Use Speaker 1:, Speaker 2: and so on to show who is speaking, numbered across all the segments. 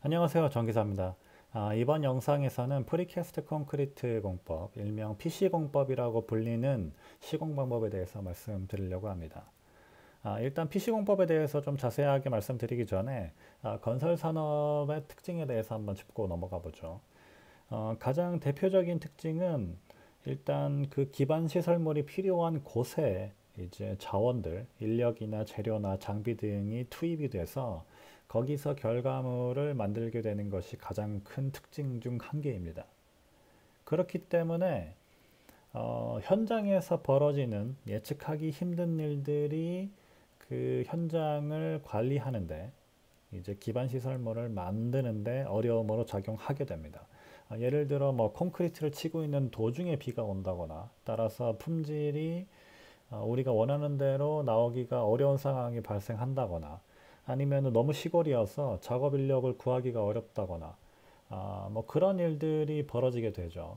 Speaker 1: 안녕하세요. 정기사입니다. 이번 영상에서는 프리캐스트 콘크리트 공법, 일명 PC 공법이라고 불리는 시공 방법에 대해서 말씀드리려고 합니다. 일단 PC 공법에 대해서 좀 자세하게 말씀드리기 전에 건설 산업의 특징에 대해서 한번 짚고 넘어가 보죠. 가장 대표적인 특징은 일단 그 기반 시설물이 필요한 곳에 이제 자원들, 인력이나 재료나 장비 등이 투입이 돼서 거기서 결과물을 만들게 되는 것이 가장 큰 특징 중 한 개입니다. 그렇기 때문에 현장에서 벌어지는 예측하기 힘든 일들이 그 현장을 관리하는데 이제 기반 시설물을 만드는데 어려움으로 작용하게 됩니다. 예를 들어 뭐 콘크리트를 치고 있는 도중에 비가 온다거나 따라서 품질이 우리가 원하는 대로 나오기가 어려운 상황이 발생한다거나 아니면 너무 시골이어서 작업 인력을 구하기가 어렵다거나 뭐 그런 일들이 벌어지게 되죠.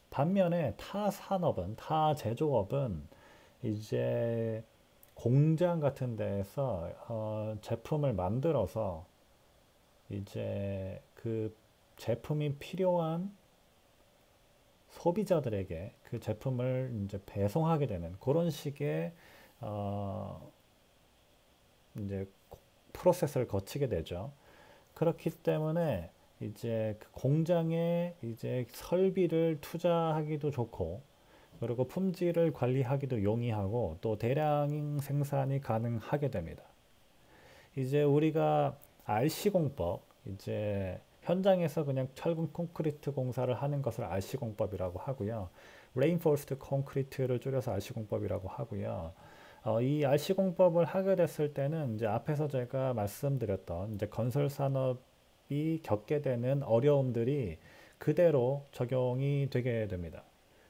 Speaker 1: 반면에 타 산업은, 타 제조업은 이제 공장 같은 데에서 제품을 만들어서 이제 그 제품이 필요한 소비자들에게 그 제품을 이제 배송하게 되는 그런 식의 어 이제 프로세스를 거치게 되죠. 그렇기 때문에 이제 그 공장에 이제 설비를 투자하기도 좋고 그리고 품질을 관리하기도 용이하고 또 대량 생산이 가능하게 됩니다. 이제 우리가 RC공법, 이제 현장에서 그냥 철근 콘크리트 공사를 하는 것을 RC공법이라고 하고요. Reinforced Concrete를 줄여서 RC공법이라고 하고요. 이 RC공법을 하게 됐을 때는 이제 앞에서 제가 말씀드렸던 이제 건설 산업이 겪게 되는 어려움들이 그대로 적용이 되게 됩니다.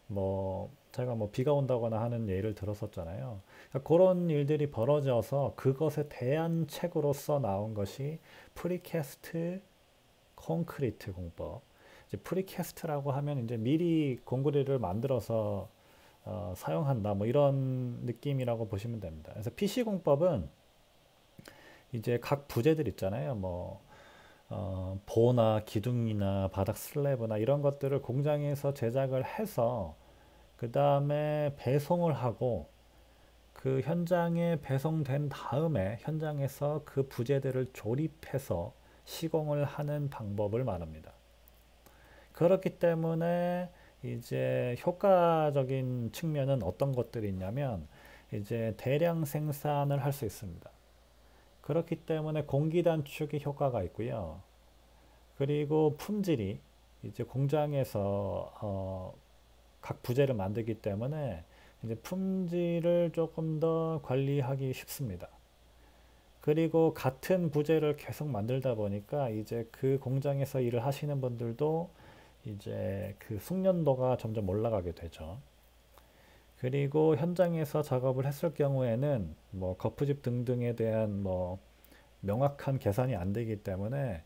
Speaker 1: 뭐 제가 뭐 비가 온다거나 하는 예를 들었었잖아요. 그러니까 그런 일들이 벌어져서 그것에 대한 책으로서 나온 것이 프리캐스트 콘크리트 공법. 이제 프리캐스트라고 하면 이제 미리 공구리를 만들어서 사용한다 뭐 이런 느낌이라고 보시면 됩니다. 그래서 PC 공법은 이제 각 부재들 있잖아요. 뭐 보나 기둥이나 바닥 슬래브나 이런 것들을 공장에서 제작을 해서 그 다음에 배송을 하고 그 현장에 배송된 다음에 현장에서 그 부재들을 조립해서 시공을 하는 방법을 말합니다. 그렇기 때문에 이제 효과적인 측면은 어떤 것들이 있냐면 이제 대량 생산을 할 수 있습니다. 그렇기 때문에 공기 단축의 효과가 있고요. 그리고 품질이 이제 공장에서 각 부재를 만들기 때문에 이제 품질을 조금 더 관리하기 쉽습니다. 그리고 같은 부재를 계속 만들다 보니까 이제 그 공장에서 일을 하시는 분들도 이제 그 숙련도가 점점 올라가게 되죠. 그리고 현장에서 작업을 했을 경우에는 뭐 거푸집 등등에 대한 뭐 명확한 계산이 안 되기 때문에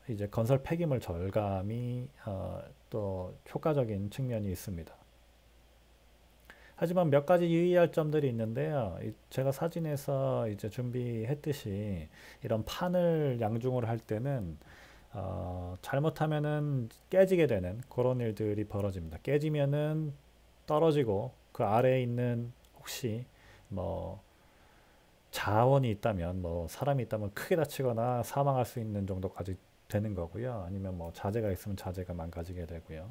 Speaker 1: 이제 건설 폐기물 절감이 또 효과적인 측면이 있습니다. 하지만 몇 가지 유의할 점들이 있는데요. 제가 사진에서 이제 준비했듯이 이런 판을 양중으로 할 때는 잘못하면은 깨지게 되는 그런 일들이 벌어집니다. 깨지면은 떨어지고 그 아래에 있는 혹시 뭐 자원이 있다면 뭐 사람이 있다면 크게 다치거나 사망할 수 있는 정도까지 되는 거고요. 아니면 뭐 자재가 있으면 자재가 망가지게 되고요.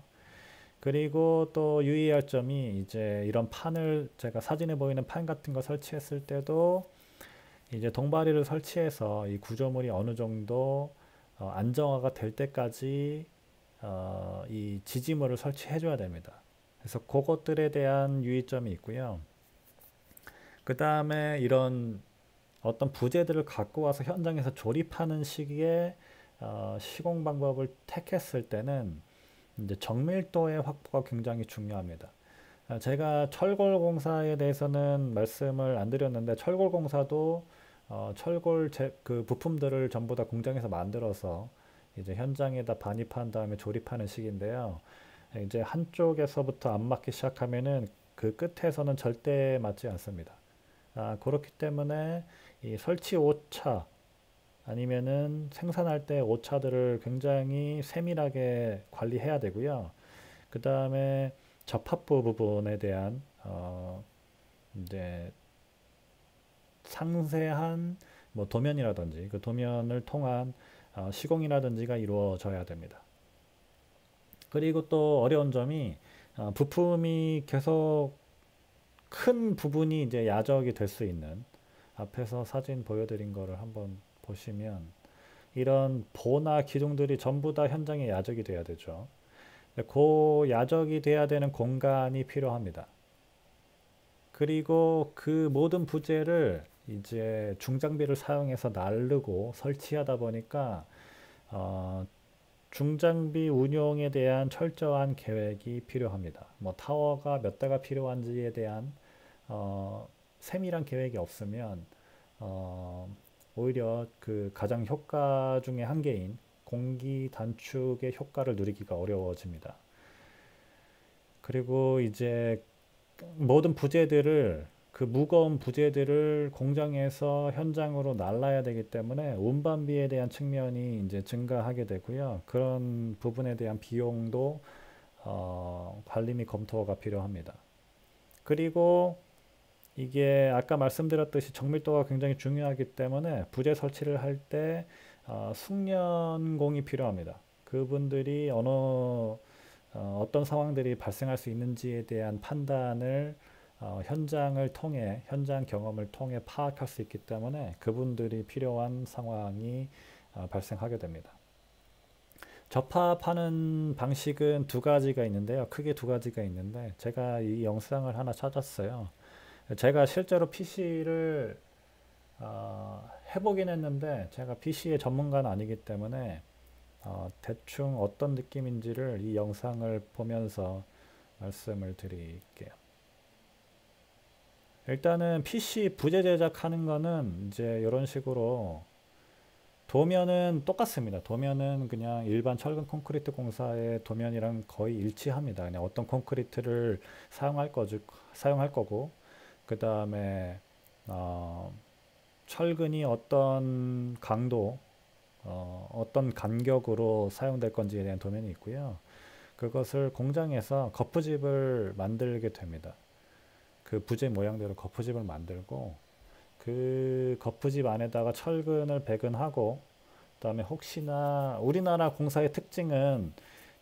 Speaker 1: 그리고 또 유의할 점이 이제 이런 판을 제가 사진에 보이는 판 같은 거 설치했을 때도 이제 동바리를 설치해서 이 구조물이 어느 정도 안정화가 될 때까지 이 지지물을 설치해 줘야 됩니다. 그래서 그것들에 대한 유의점이 있고요. 그 다음에 이런 어떤 부재들을 갖고 와서 현장에서 조립하는 시기에 시공 방법을 택했을 때는 이제 정밀도의 확보가 굉장히 중요합니다. 제가 철골 공사에 대해서는 말씀을 안 드렸는데 철골 공사도 그 부품들을 전부 다 공장에서 만들어서 이제 현장에다 반입한 다음에 조립하는 식인데요. 이제 한쪽에서부터 안 맞기 시작하면은 그 끝에서는 절대 맞지 않습니다. 그렇기 때문에 이 설치 오차 아니면은 생산할 때 오차들을 굉장히 세밀하게 관리해야 되고요. 그 다음에 접합부 부분에 대한 이제 상세한 뭐 도면이라든지 그 도면을 통한 시공이라든지가 이루어져야 됩니다. 그리고 또 어려운 점이 부품이 계속 큰 부분이 이제 야적이 될 수 있는, 앞에서 사진 보여드린 거를 한번 보시면 이런 보나 기둥들이 전부 다 현장에 야적이 돼야 되죠. 그 야적이 돼야 되는 공간이 필요합니다. 그리고 그 모든 부재를 이제 중장비를 사용해서 나르고 설치하다 보니까 중장비 운용에 대한 철저한 계획이 필요합니다. 뭐 타워가 몇 대가 필요한지에 대한 세밀한 계획이 없으면 오히려 그 가장 효과 중에 한 개인 공기 단축의 효과를 누리기가 어려워집니다. 그리고 이제 모든 부재들을, 그 무거운 부재들을 공장에서 현장으로 날라야 되기 때문에 운반비에 대한 측면이 이제 증가하게 되고요. 그런 부분에 대한 비용도 관리 및 검토가 필요합니다. 그리고 이게 아까 말씀드렸듯이 정밀도가 굉장히 중요하기 때문에 부재 설치를 할 때 숙련공이 필요합니다. 그분들이 어떤 상황들이 발생할 수 있는지에 대한 판단을 현장을 통해, 현장 경험을 통해 파악할 수 있기 때문에 그분들이 필요한 상황이 발생하게 됩니다. 접합하는 방식은 두 가지가 있는데요. 크게 두 가지가 있는데 제가 이 영상을 하나 찾았어요. 제가 실제로 PC를 해보긴 했는데 제가 PC의 전문가는 아니기 때문에 대충 어떤 느낌인지를 이 영상을 보면서 말씀을 드릴게요. 일단은 PC 부재 제작하는 거는 이제 이런 식으로 도면은 똑같습니다. 도면은 그냥 일반 철근 콘크리트 공사의 도면이랑 거의 일치합니다. 그냥 어떤 콘크리트를 사용할 거고, 그 다음에 철근이 어떤 강도, 어떤 간격으로 사용될 건지에 대한 도면이 있고요. 그것을 공장에서 거푸집을 만들게 됩니다. 그 부재 모양대로 거푸집을 만들고 그 거푸집 안에다가 철근을 배근하고, 그다음에 혹시나 우리나라 공사의 특징은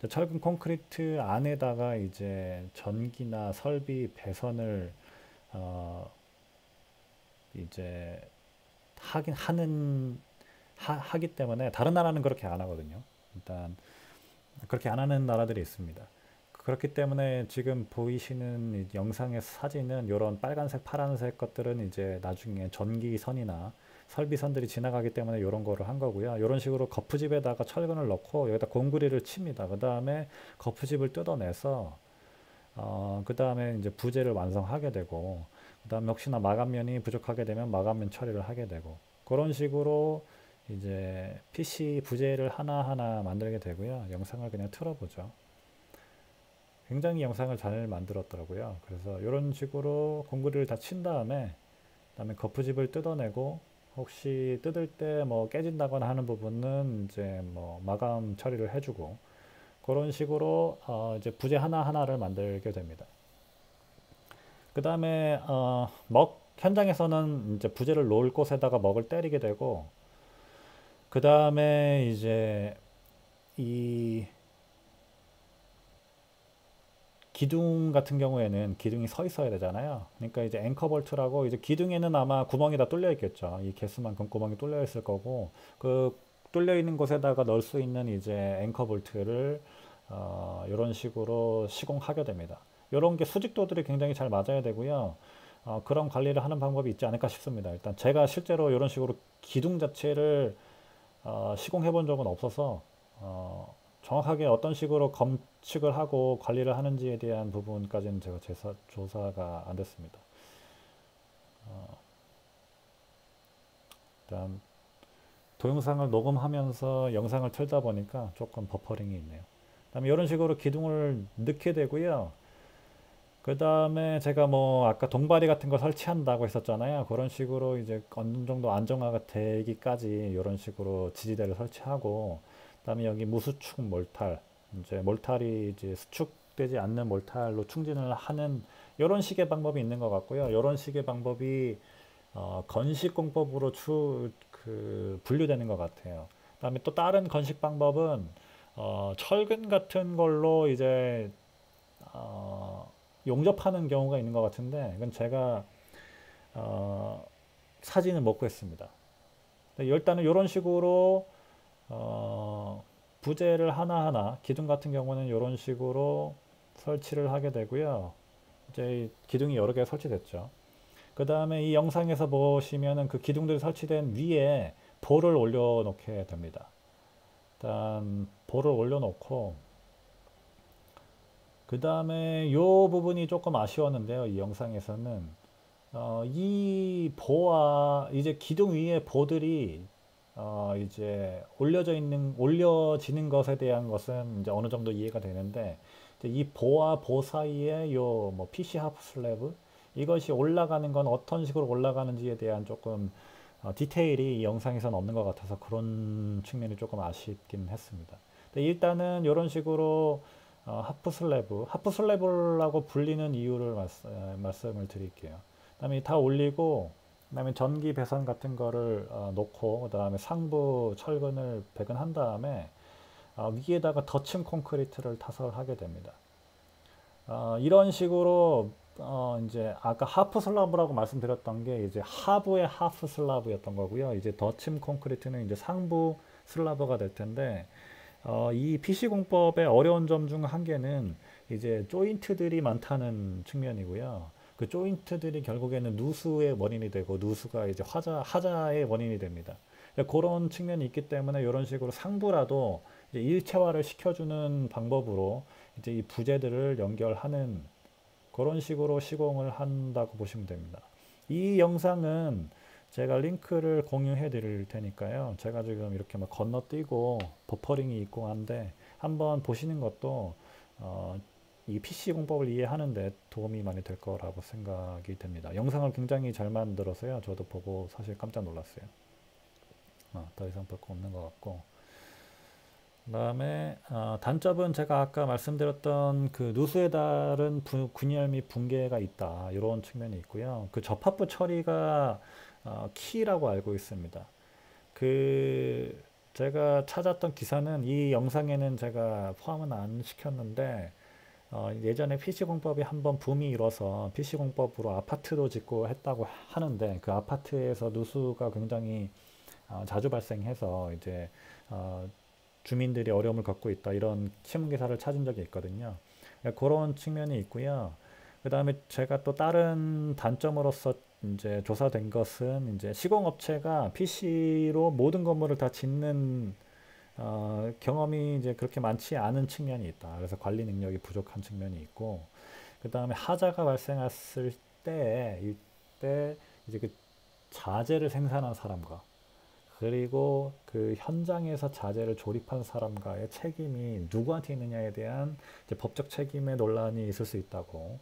Speaker 1: 철근 콘크리트 안에다가 이제 전기나 설비 배선을 이제 하기 때문에 다른 나라는 그렇게 안 하거든요. 일단 그렇게 안 하는 나라들이 있습니다. 그렇기 때문에 지금 보이시는 영상의 사진은 이런 빨간색, 파란색 것들은 이제 나중에 전기선이나 설비선들이 지나가기 때문에 이런 거를 한 거고요. 이런 식으로 거푸집에다가 철근을 넣고 여기다 공구리를 칩니다. 그 다음에 거푸집을 뜯어내서 그 다음에 이제 부재를 완성하게 되고, 그 다음에 혹시나 마감면이 부족하게 되면 마감면 처리를 하게 되고, 그런 식으로 이제 PC 부재를 하나하나 만들게 되고요. 영상을 그냥 틀어보죠. 굉장히 영상을 잘 만들었더라고요. 그래서 이런 식으로 공구리를 다 친 다음에 그다음에 거푸집을 뜯어내고, 혹시 뜯을 때 뭐 깨진다거나 하는 부분은 이제 뭐 마감 처리를 해주고, 그런 식으로 이제 부재 하나하나를 만들게 됩니다. 그 다음에 현장에서는 이제 부재를 놓을 곳에다가 먹을 때리게 되고, 그 다음에 이제 이 기둥 같은 경우에는 기둥이 서 있어야 되잖아요. 그러니까 이제 앵커 볼트라고, 이제 기둥에는 아마 구멍이 다 뚫려 있겠죠. 이 개수만큼 구멍이 뚫려 있을 거고, 그 뚫려 있는 곳에다가 넣을 수 있는 이제 앵커 볼트를 이런 식으로 시공하게 됩니다. 이런 게 수직도들이 굉장히 잘 맞아야 되고요. 그런 관리를 하는 방법이 있지 않을까 싶습니다. 일단 제가 실제로 이런 식으로 기둥 자체를 시공해 본 적은 없어서 정확하게 어떤 식으로 검측을 하고 관리를 하는지에 대한 부분까지는 제가 조사가 안 됐습니다. 일단 동영상을 녹음하면서 영상을 틀다 보니까 조금 버퍼링이 있네요. 그다음에 이런 식으로 기둥을 넣게 되고요. 그 그 다음에 제가 뭐 아까 동바리 같은 거 설치한다고 했었잖아요. 그런 식으로 이제 어느 정도 안정화가 되기까지 이런 식으로 지지대를 설치하고, 그다음에 여기 무수축 몰탈, 이제 몰탈이 이제 수축되지 않는 몰탈로 충진을 하는 이런 식의 방법이 있는 것 같고요. 이런 식의 방법이 건식 공법으로 분류되는 것 같아요. 그다음에 또 다른 건식 방법은 철근 같은 걸로 이제 어, 용접하는 경우가 있는 것 같은데, 이건 제가 어, 사진을 못 구했습니다. 일단은 이런 식으로 부재를 하나하나, 기둥 같은 경우는 이런 식으로 설치를 하게 되고요. 이제 기둥이 여러 개 설치됐죠. 그 다음에 이 영상에서 보시면은 그 기둥들이 설치된 위에 볼을 올려놓게 됩니다. 일단 볼을 올려놓고, 그 다음에 이 부분이 조금 아쉬웠는데요. 이 영상에서는 이 보와 이제 기둥 위에 보들이 이제 올려지는 것에 대한 것은 이제 어느 정도 이해가 되는데, 이제 이 보와 보 사이에 요 뭐 PC 하프 슬래브, 이것이 올라가는 건 어떤 식으로 올라가는지에 대한 조금 디테일이 이 영상에서는 없는 것 같아서 그런 측면이 조금 아쉽긴 했습니다. 근데 일단은 이런 식으로 하프 슬래브라고 불리는 이유를 말씀을 드릴게요. 그다음에 다 올리고, 그다음에 전기 배선 같은 거를 놓고, 그다음에 상부 철근을 배근한 다음에 위에다가 덧층 콘크리트를 타설을 하게 됩니다. 이런 식으로 이제 아까 하프 슬라브라고 말씀드렸던 게 이제 하부의 하프 슬라브였던 거고요. 이제 덧층 콘크리트는 이제 상부 슬라브가 될 텐데, 이 PC공법의 어려운 점 중 한 개는 이제 조인트들이 많다는 측면이고요. 그 조인트들이 결국에는 누수의 원인이 되고, 누수가 이제 하자의 원인이 됩니다. 그런 측면이 있기 때문에 이런 식으로 상부라도 이제 일체화를 시켜주는 방법으로 이제 이 부재들을 연결하는 그런 식으로 시공을 한다고 보시면 됩니다. 이 영상은 제가 링크를 공유해 드릴 테니까요. 제가 지금 이렇게 막 건너뛰고 버퍼링이 있고 한데, 한번 보시는 것도 이 PC 공법을 이해하는데 도움이 많이 될 거라고 생각이 됩니다. 영상을 굉장히 잘 만들어서요. 저도 보고 사실 깜짝 놀랐어요. 더 이상 볼 거 없는 것 같고. 그 다음에 단점은 제가 아까 말씀드렸던 그 누수에 따른 균열 및 붕괴가 있다, 이런 측면이 있고요. 그 접합부 처리가 키라고 알고 있습니다. 그 제가 찾았던 기사는 이 영상에는 제가 포함은 안 시켰는데, 예전에 PC공법이 한번 붐이 일어서 PC공법으로 아파트도 짓고 했다고 하는데, 그 아파트에서 누수가 굉장히 자주 발생해서 이제 주민들이 어려움을 겪고 있다, 이런 신문기사를 찾은 적이 있거든요. 그런 측면이 있고요. 그 다음에 제가 또 다른 단점으로서 이제 조사된 것은, 이제 시공업체가 PC로 모든 건물을 다 짓는 경험이 이제 그렇게 많지 않은 측면이 있다. 그래서 관리 능력이 부족한 측면이 있고, 그 다음에 하자가 발생했을 때, 이때 이제 그 자재를 생산한 사람과, 그리고 그 현장에서 자재를 조립한 사람과의 책임이 누구한테 있느냐에 대한 이제 법적 책임의 논란이 있을 수 있다고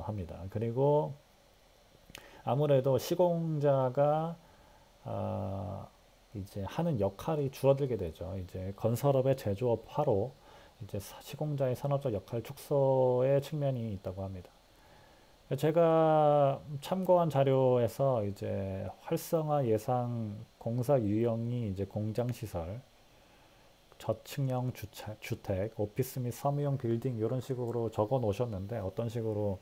Speaker 1: 합니다. 그리고 아무래도 시공자가 이제 하는 역할이 줄어들게 되죠. 이제 건설업의 제조업화로 이제 시공자의 산업적 역할 축소의 측면이 있다고 합니다. 제가 참고한 자료에서 이제 활성화 예상 공사 유형이 이제 공장 시설, 저층형 주택, 오피스 및 사무용 빌딩, 이런 식으로 적어 놓으셨는데, 어떤 식으로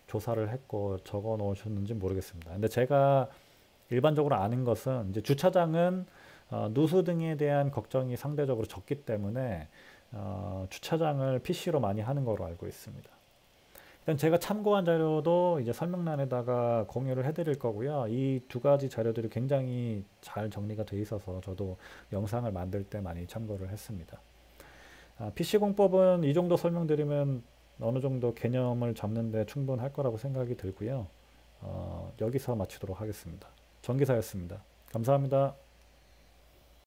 Speaker 1: 조사를 했고 적어 놓으셨는지 모르겠습니다. 근데 제가 일반적으로 아는 것은, 이제 주차장은 누수 등에 대한 걱정이 상대적으로 적기 때문에 주차장을 PC로 많이 하는 거로 알고 있습니다. 일단 제가 참고한 자료도 이제 설명란에다가 공유를 해드릴 거고요. 이 두 가지 자료들이 굉장히 잘 정리가 돼 있어서 저도 영상을 만들 때 많이 참고를 했습니다. PC공법은 이 정도 설명드리면 어느 정도 개념을 잡는 데 충분할 거라고 생각이 들고요. 여기서 마치도록 하겠습니다. 전기사였습니다. 감사합니다.